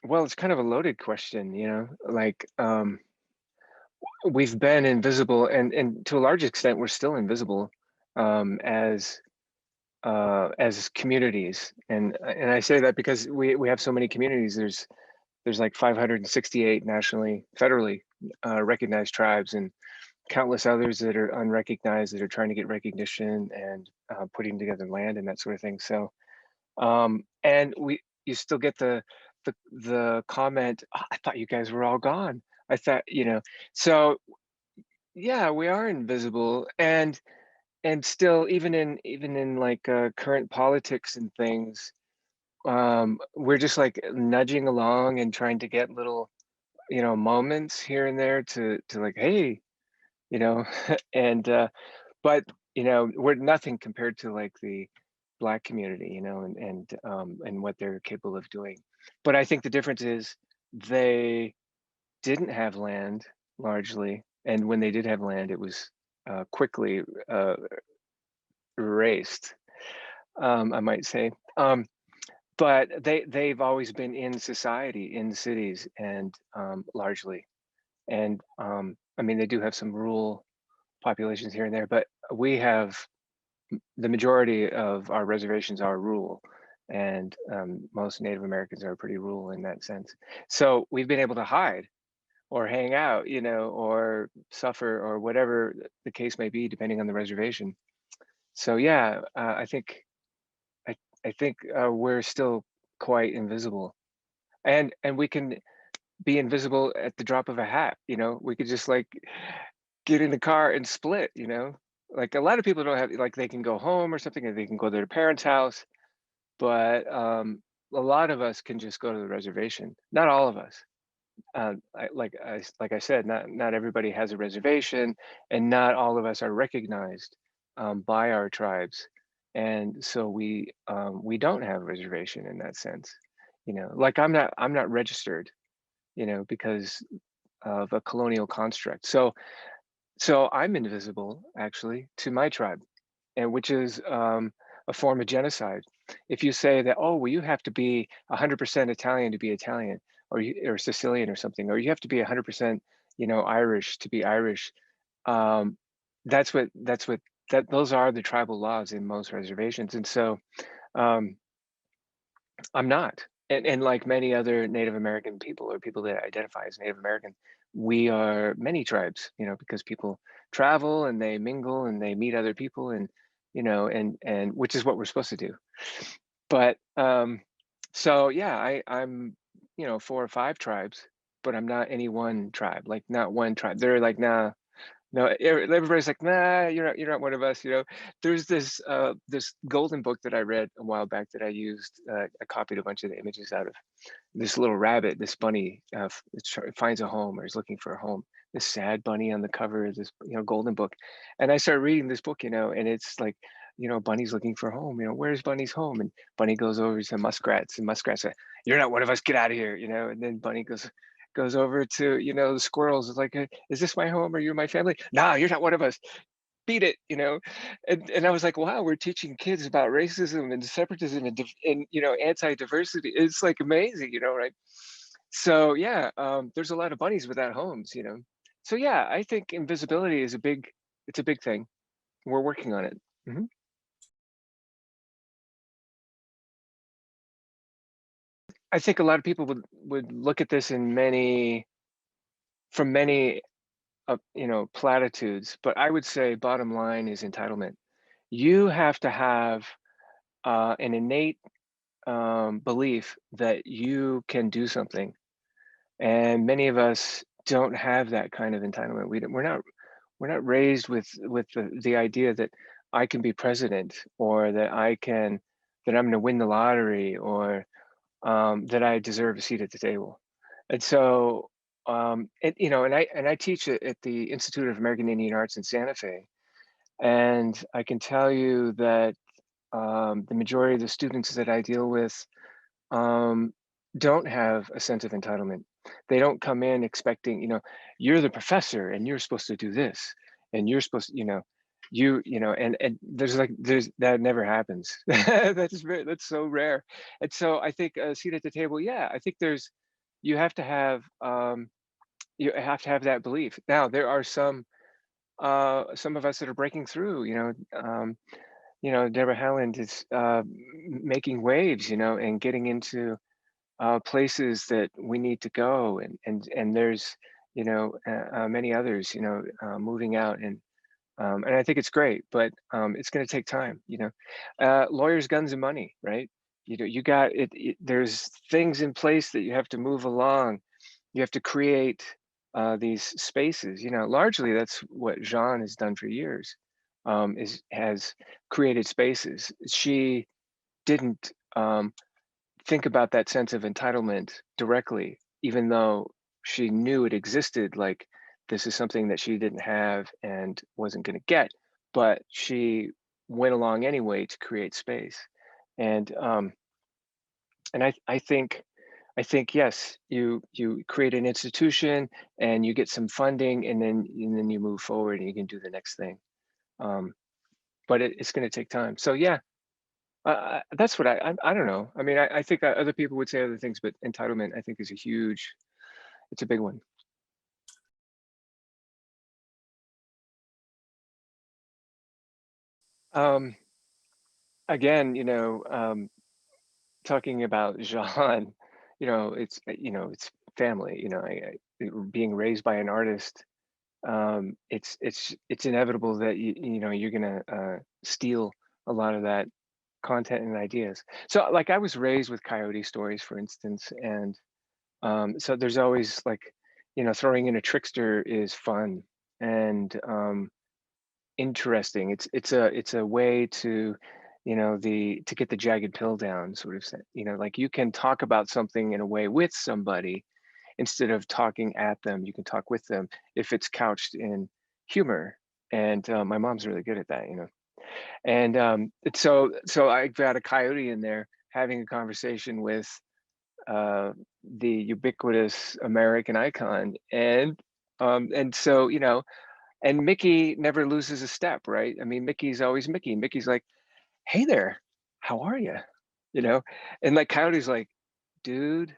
Well, it's kind of a loaded question, like, we've been invisible and to a large extent, we're still invisible, as communities. And I say that because we have so many communities. There's like 568 nationally, federally, recognized tribes and countless others that are unrecognized that are trying to get recognition and, putting together land and that sort of thing. So, and you still get the comment, "Oh, I thought you guys were all gone. I thought," so yeah, we are invisible. And still, even in like, current politics and things, we're just like nudging along and trying to get little, moments here and there to like, hey, you know, and but we're nothing compared to like the Black community, and what they're capable of doing. But I think the difference is they didn't have land largely, and when they did have land, it was, quickly, erased, I might say. But they've always been in society, in cities, and, largely. And, I mean, they do have some rural populations here and there, but we have the majority of our reservations are rural, and, most Native Americans are pretty rural in that sense. So we've been able to hide or hang out, or suffer or whatever the case may be, depending on the reservation. So yeah, I, I think we're still quite invisible, and we can be invisible at the drop of a hat. We could just like get in the car and split. Like a lot of people don't have, like, they can go home or something, and they can go to their parents' house, but a lot of us can just go to the reservation. Not all of us. Like I said, not everybody has a reservation, and not all of us are recognized, by our tribes, and so we don't have a reservation in that sense. Like I'm not registered, because of a colonial construct. So I'm invisible actually to my tribe, and which is, a form of genocide. If you say that, oh, well, you have to be 100% Italian to be Italian, or Sicilian or something, or you have to be 100%, Irish to be Irish. Um, that's what that those are the tribal laws in most reservations, and so, um, I'm not. And like many other Native American people or people that identify as Native American, we are many tribes, because people travel and they mingle and they meet other people, and which is what we're supposed to do. But so yeah, I'm, four or five tribes, but I'm not any one tribe, like not one tribe. They're like, nah, no, everybody's like, "Nah, you're not one of us," There's this golden book that I read a while back that I used, I copied a bunch of the images out of. This little rabbit, this bunny, finds a home or is looking for a home. This sad bunny on the cover of this, golden book. And I started reading this book, and it's like, Bunny's looking for a home, "Where's Bunny's home?" And Bunny goes over to muskrats, and muskrats say, "You're not one of us, get out of here," and then Bunny goes over to, the squirrels. It's like, "Is this my home? Are you my family?" "No, you're not one of us. Beat it," And I was like, wow, we're teaching kids about racism and separatism and anti-diversity. It's like amazing, right? So yeah, there's a lot of bunnies without homes. So yeah, I think invisibility is it's a big thing. We're working on it. Mhm. I think a lot of people would look at this in many from many, platitudes, but I would say bottom line is entitlement. You have to have, an innate, belief that you can do something, and many of us don't have that kind of entitlement. We're not raised with the idea that I can be president, or that I'm going to win the lottery, or, that I deserve a seat at the table. And so, and I teach at the Institute of American Indian Arts in Santa Fe, and I can tell you that, the majority of the students that I deal with, um, don't have a sense of entitlement. They don't come in expecting, you're the professor and you're supposed to do this, and you're supposed to, and there's that never happens. That's so rare. And so I think a seat at the table, yeah, I think there's you have to have, you have to have that belief. Now, there are some of us that are breaking through, Deborah Haaland is, making waves, and getting into, places that we need to go, and there's, many others, moving out, and I think it's great, but it's going to take time. Lawyers, guns, and money, right? You got it. There's things in place that you have to move along. You have to create these spaces. Largely that's what Jean has done for years. Is has created spaces. She didn't think about that sense of entitlement directly, even though she knew it existed. Like, this is something that she didn't have and wasn't going to get, but she went along anyway to create space. And um and i i think i think yes, you create an institution and you get some funding, and then you move forward and you can do the next thing. um but it's going to take time, so yeah. That's what I don't know. I mean, I think other people would say other things, but entitlement, I think, is a huge. It's a big one. Um, Again, talking about Jean, it's family. Being raised by an artist, it's inevitable that you're gonna steal a lot of that content and ideas. So, like, I was raised with coyote stories, for instance, and so there's always like, throwing in a trickster is fun and interesting. It's a way to, the to get the jagged pill down, sort of. Like, you can talk about something in a way with somebody instead of talking at them. You can talk with them if it's couched in humor. And my mom's really good at that. And so I've got a coyote in there having a conversation with the ubiquitous American icon, and so, and Mickey never loses a step, right? I mean, Mickey's always Mickey. Mickey's like, "Hey there, how are you?" You know, and like Coyote's like, "Dude,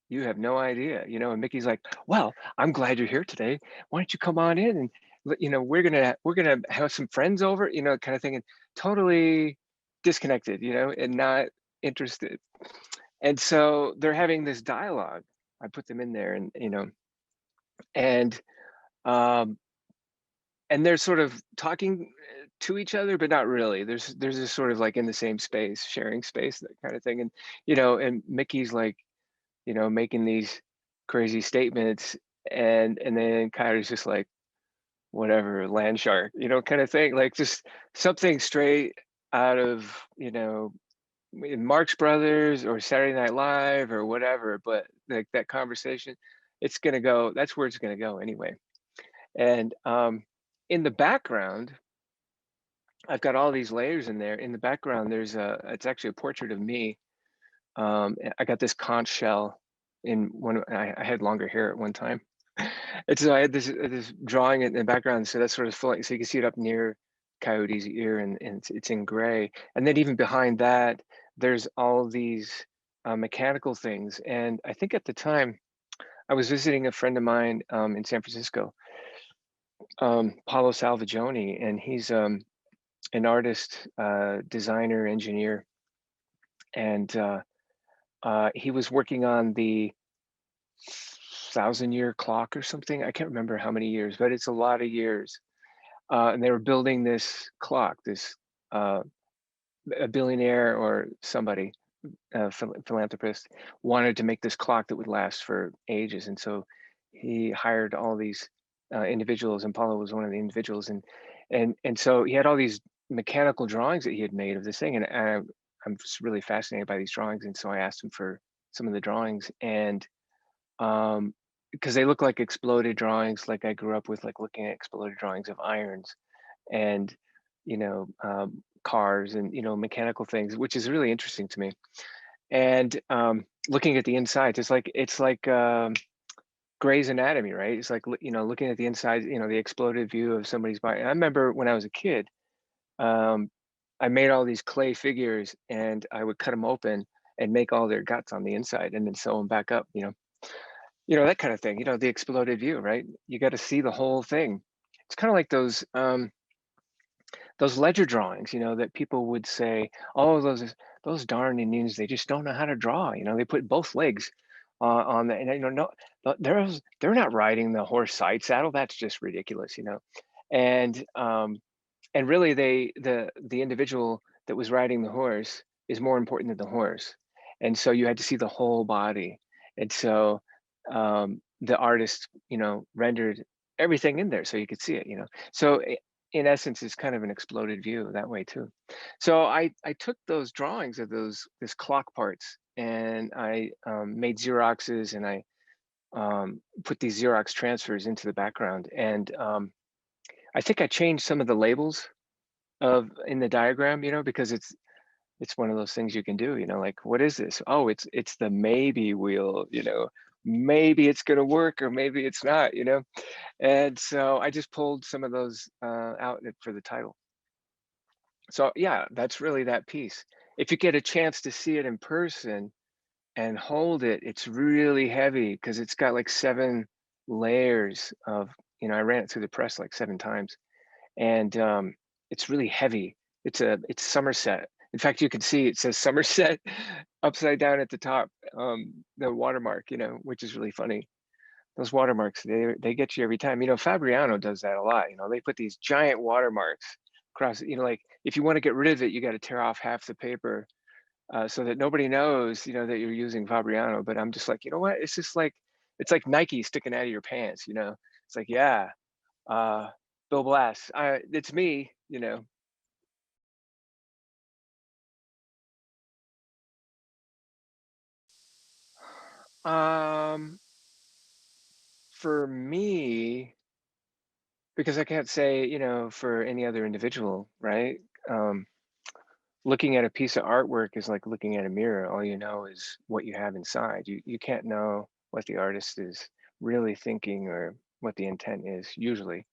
you have no idea," and Mickey's like, "Well, I'm glad you're here today. Why don't you come on in and we're gonna have some friends over, kind of thing," and totally disconnected, and not interested. And so they're having this dialogue. I put them in there, and um and they're sort of talking to each other, but not really. There's this sort of like in the same space, sharing space, that kind of thing. And and Mickey's like, making these crazy statements, and then Coyote's just like, whatever, land shark, kind of thing. Like, just something straight out of, in Marx Brothers or Saturday Night Live or whatever, but like that conversation, it's gonna go. That's where it's gonna go anyway. And in the background, I've got all these layers in there. In the background, it's actually a portrait of me. I got this conch shell in one. I had longer hair at one time, and so I had this drawing in the background. So that's sort of full, so you can see it up near Coyote's ear, and it's in gray. And then even behind that, there's all these mechanical things. And I think at the time I was visiting a friend of mine in San Francisco, Paulo Salvagione, and he's an artist, designer, engineer, and he was working on the 1,000-year clock or something. I can't remember how many years, but it's a lot of years. And they were building this clock. This uh, a billionaire or somebody, philanthropist, wanted to make this clock that would last for ages, and so he hired all these individuals, and Paulo was one of the individuals, and so he had all these mechanical drawings that he had made of this thing, and I'm just really fascinated by these drawings, and so I asked him for some of the drawings, and because they look like exploded drawings, like I grew up with, like looking at exploded drawings of irons and cars and mechanical things, which is really interesting to me. And looking at the insides, it's like Grey's Anatomy, right? It's like looking at the inside, the exploded view of somebody's body. I remember when I was a kid, um, I made all these clay figures, and I would cut them open and make all their guts on the inside, and then sew them back up. that kind of thing, the exploded view, right? You got to see the whole thing. It's kind of like those ledger drawings, that people would say, oh, those darn Indians, they just don't know how to draw. They put both legs on the, and no, they're not riding the horse side saddle. That's just ridiculous. And and really the individual that was riding the horse is more important than the horse, and so you had to see the whole body. And so the artist rendered everything in there so you could see it. So in essence it's kind of an exploded view that way too. So I took those drawings of those this clock parts, and I made xeroxes, and I put these Xerox transfers into the background, and I think I changed some of the labels of in the diagram, because it's one of those things you can do, like, what is this? Oh, it's the maybe wheel, maybe it's going to work or maybe it's not, and so I just pulled some of those out for the title. So yeah, that's really that piece. If you get a chance to see it in person and hold it, it's really heavy because it's got like 7 layers of, I ran it through the press like 7 times, and it's really heavy. It's Somerset. In fact, you can see it says Somerset upside down at the top, the watermark, which is really funny. Those watermarks, they get you every time. Fabriano does that a lot. They put these giant watermarks across. Like if you want to get rid of it, you got to tear off half the paper so that nobody knows, that you're using Fabriano. But I'm just like, you know what? It's just like it's like Nike sticking out of your pants. It's like, yeah, uh, Bill Blass. It's. Um, for me, because I can't say, for any other individual, right? Um, Looking at a piece of artwork is like looking at a mirror. All you know is what you have inside. You can't know what the artist is really thinking or what the intent is usually.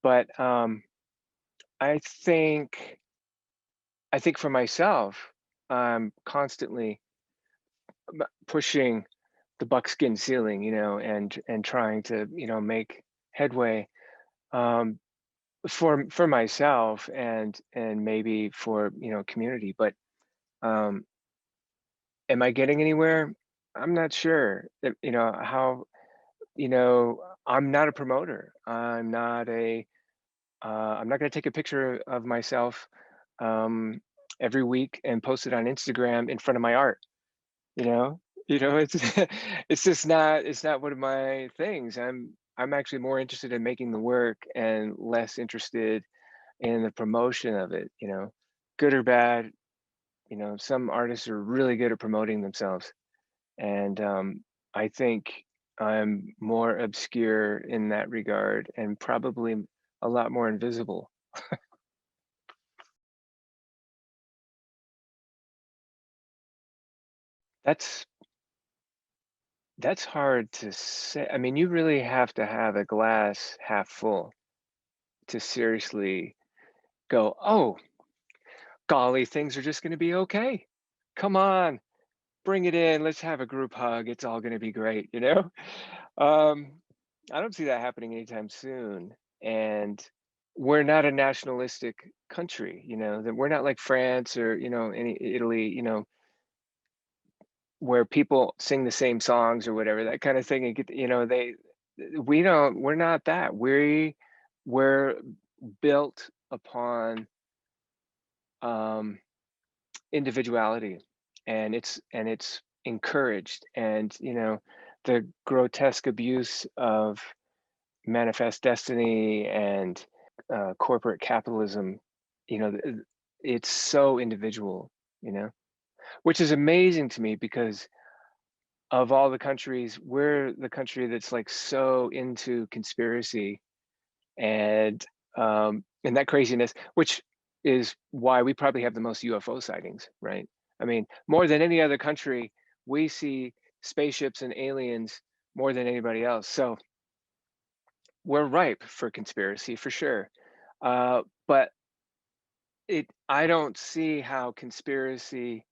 But I think I think for myself, I'm constantly pushing the buckskin ceiling, and trying to, make headway um, for myself and maybe for community. But um, am I getting anywhere? I'm not sure. How I'm not a promoter. I'm not going to take a picture of myself um, every week and post it on Instagram in front of my art. You know, it's it's not one of my things. I'm actually more interested in making the work and less interested in the promotion of it. Good or bad. Some artists are really good at promoting themselves, and I think I'm more obscure in that regard and probably a lot more invisible. That's that's hard to say. I mean, you really have to have a glass half full to seriously go, "Oh, golly, things are just gonna be okay. Come on, bring it in. Let's have a group hug. It's all gonna be great," you know? Um, I don't see that happening anytime soon, and we're not a nationalistic country, that we're not like France or, any Italy, where people sing the same songs or whatever, that kind of thing, and get, we're not that. We're built upon um, individuality, and it's encouraged, and the grotesque abuse of manifest destiny and corporate capitalism, it's so individual, which is amazing to me because of all the countries, we're the country that's like so into conspiracy and that craziness, which is why we probably have the most UFO sightings, right? I mean, more than any other country, we see spaceships and aliens more than anybody else. So we're ripe for conspiracy for sure. But I don't see how conspiracy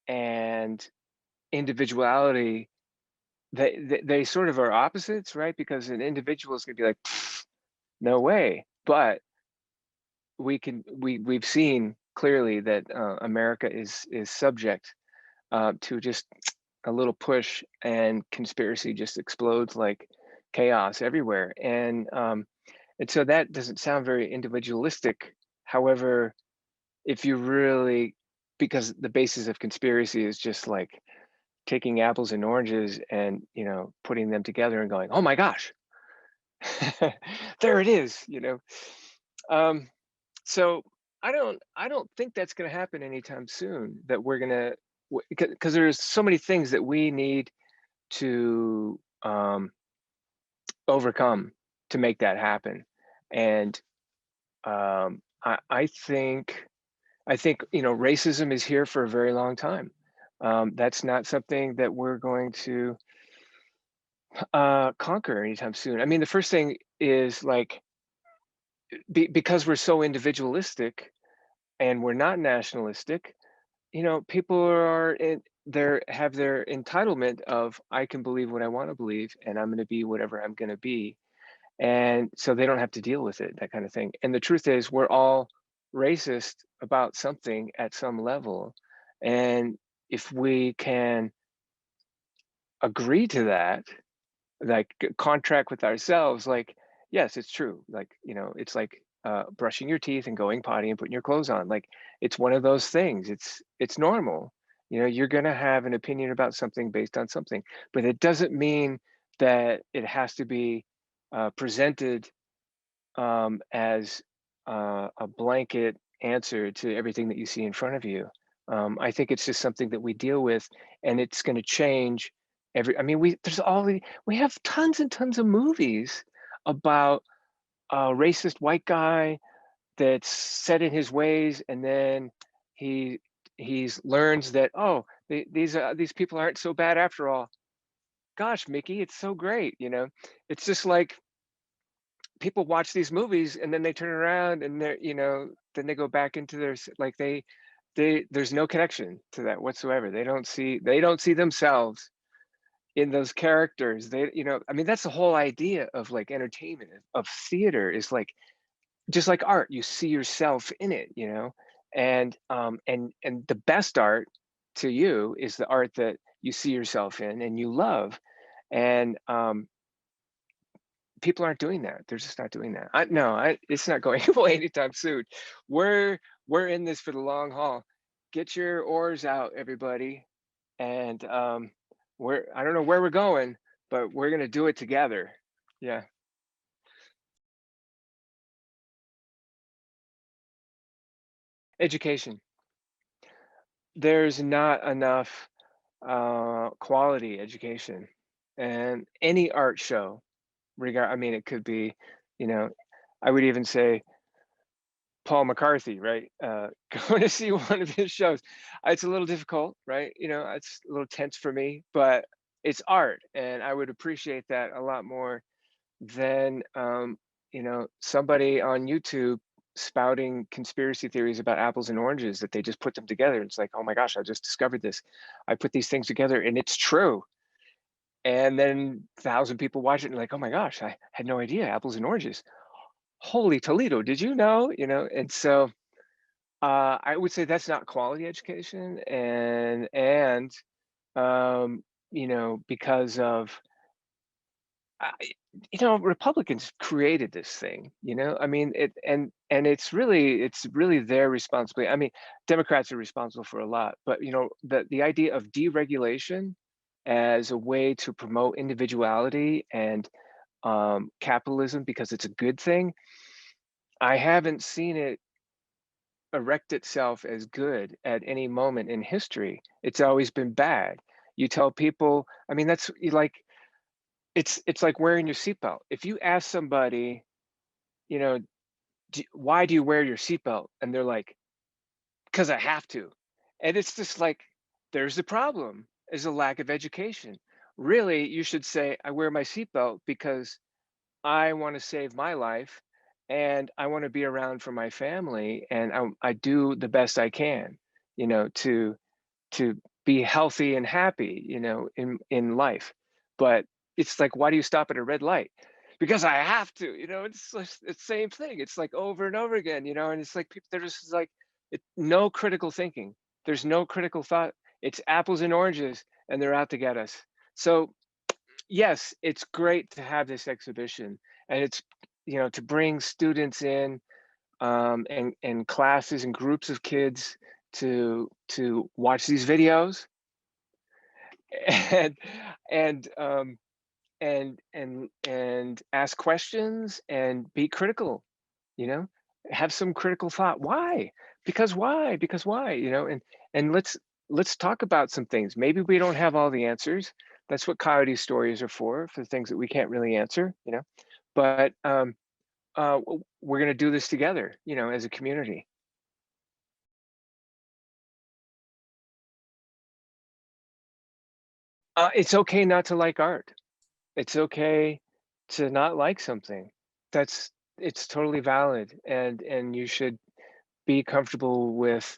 and individuality they sort of are opposites, right? Because an individual is going to be like, "Pfft, no way. But we've seen clearly that America is subject to just a little push, and conspiracy just explodes like chaos everywhere. And so that doesn't sound very individualistic. However, if you really, because the basis of conspiracy is just like taking apples and oranges and, putting them together and going, oh my gosh, there it is, Um, so I don't think that's going to happen anytime soon. That we're gonna, because there's so many things that we need to overcome to make that happen. And I think racism is here for a very long time. That's not something that we're going to conquer anytime soon. I mean, the first thing is like, because we're so individualistic and we're not nationalistic. People are in there, have their entitlement of, I can believe what I want to believe, and I'm going to be whatever I'm going to be, and so they don't have to deal with it, that kind of thing. And the truth is, we're all racist about something at some level, and if we can agree to that, like contract with ourselves, like, yes, it's true, like, it's like brushing your teeth and going potty and putting your clothes on, like, it's one of those things. It's normal. You're going to have an opinion about something based on something, but it doesn't mean that it has to be presented as a blanket answer to everything that you see in front of you. I think it's just something that we deal with, and it's going to change I mean, we have tons and tons of movies about a racist white guy that's set in his ways, and then he he's learns that, oh, these people aren't so bad after all. Gosh, Mickey, it's so great. It's just like people watch these movies and then they turn around and then they go back into like there's no connection to that whatsoever. They don't see themselves in those characters. I mean, that's the whole idea of like entertainment, of theater, is like, just like art, you see yourself in it. And the best art to you is the art that you see yourself in and you love. And people aren't doing that. They're just not doing that. No, it's not going away anytime soon. We're in this for the long haul. Get your oars out, everybody, and I don't know where we're going, but we're gonna do it together. Yeah, education. There's not enough quality education, and any art show, regard. I mean, it could be, you know, I would even say Paul McCarthy, right? Going to see one of his shows. It's a little difficult, right? It's a little tense for me, but it's art, and I would appreciate that a lot more than somebody on YouTube spouting conspiracy theories about apples and oranges that they just put them together. It's like, oh my gosh, I just discovered this. I put these things together, and it's true. And then 1,000 people watch it and like, oh my gosh, I had no idea, apples and oranges. Holy Toledo, did you know? And so I would say that's not quality education, and because of I, Republicans created this thing. I mean, and it's really their responsibility. I mean, Democrats are responsible for a lot, but the idea of deregulation as a way to promote individuality and capitalism because it's a good thing. I haven't seen it erect itself as good at any moment in history. It's always been bad. You tell people, I mean, that's like, it's like wearing your seatbelt. If you ask somebody, you know, why do you wear your seatbelt? And they're like, because I have to. And it's just like, there's the problem, is a lack of education. Really, you should say, I wear my seatbelt because I want to save my life, and I want to be around for my family, and I do the best I can, to be healthy and happy, in life. But it's like, why do you stop at a red light? Because I have to, it's just the same thing. It's like over and over again, and it's like people, they're just like, no critical thinking. There's no critical thought. It's apples and oranges, and they're out to get us. So yes, it's great to have this exhibition, and it's, to bring students in, and classes and groups of kids to watch these videos, and and and ask questions and be critical, you know have some critical thought. Why? Because why, and let's talk about some things. Maybe we don't have all the answers. That's what coyote stories are for things that we can't really answer, but we're going to do this together, as a community. It's okay not to like art. It's okay to not like something. That's It's totally valid, and you should be comfortable with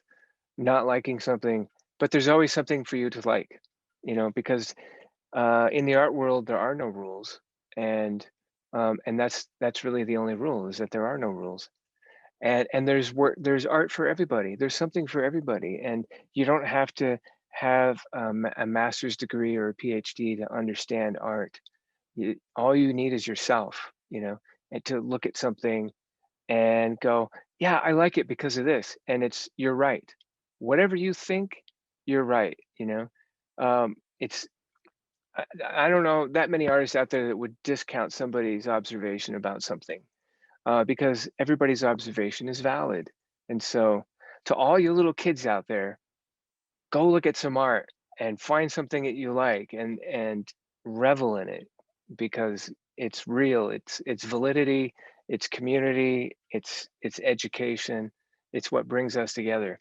not liking something, but there's always something for you to like, because in the art world there are no rules, and that's really the only rule, is that there are no rules. And there's art for everybody. There's something for everybody, and you don't have to have a master's degree or a PhD to understand art. All you need is yourself, and to look at something and go, yeah, I like it because of this. And you're right. Whatever you think, you're right. It's, I don't know that many artists out there that would discount somebody's observation about something, because everybody's observation is valid. And so, to all you little kids out there, go look at some art and find something that you like, and revel in it, because it's real. It's validity, it's community, it's education, it's what brings us together.